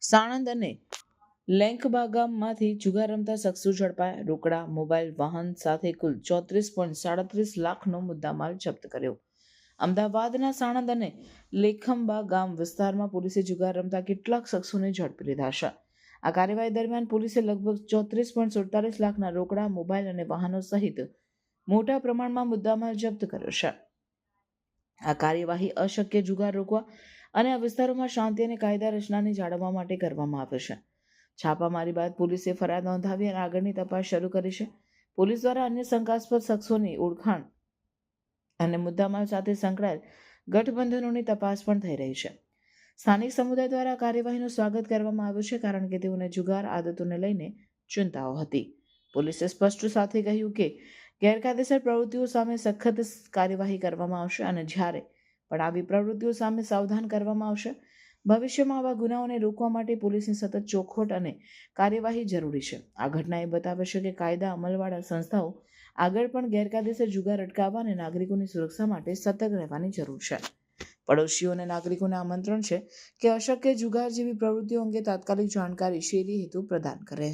સાણંદ અને લેંકબા ગામમાંથી જુગાર રમતા શખ્સો ઝડપાયા. રોકડા, મોબાઈલ, વાહન સાથે કુલ 34.37 લાખનો મુદ્દામાલ જપ્ત કર્યો. અમદાવાદના સાણંદ અને લેખંબા ગામ વિસ્તારમાં પોલીસે જુગાર રમતા કેટલાક શખ્સોને ઝડપી લીધા છે. આ કાર્યવાહી દરમિયાન પોલીસે લગભગ 34.47 લાખના રોકડા, મોબાઈલ અને વાહનો સહિત મોટા પ્રમાણમાં મુદ્દામાલ જપ્ત કર્યો છે. આ કાર્યવાહી અશક્ય જુગાર રોકવા અને આ વિસ્તારોમાં શાંતિ અને કાયદા રચનાને જાળવવા માટે કરવામાં આવે છે. છાપામારી બાદ પોલીસે ફરિયાદ નોંધાવી અને આગળની તપાસ શરૂ કરી છે. પોલીસ દ્વારા અન્ય શંકાસ્પદ શખ્સોની ઓળખાણ અને મુદ્દામાલ સાથે સંકળાયેલ ગઠબંધનોની તપાસ પણ થઈ રહી છે. સ્થાનિક સમુદાય દ્વારા કાર્યવાહીનું સ્વાગત કરવામાં આવ્યું છે, કારણ કે તેઓને જુગાર આદતોને લઈને ચિંતાઓ હતી. પોલીસે સ્પષ્ટ સાથે કહ્યું કે ગેરકાયદેસર પ્રવૃત્તિઓ સામે સખત કાર્યવાહી કરવામાં આવશે અને જ્યારે પણ આવી પ્રવૃત્તિઓ સામે સાવધાન કરવામાં આવશે. ભવિષ્યમાં આવા ગુનાઓને રોકવા માટે પોલીસની સતત ચોખવટ અને કાર્યવાહી જરૂરી છે. આ ઘટનાએ બતાવે છે કે કાયદા અમલવાળા સંસ્થાઓ આગળ પણ ગેરકાયદેસર જુગાર અટકાવવા અને નાગરિકોની સુરક્ષા માટે સતર્ક રહેવાની જરૂર છે. પડોશીઓ અને નાગરિકોને આમંત્રણ છે કે અશક્ય જુગાર જેવી પ્રવૃત્તિઓ અંગે તાત્કાલિક જાણકારી શેરી હેતુ પ્રદાન કરે.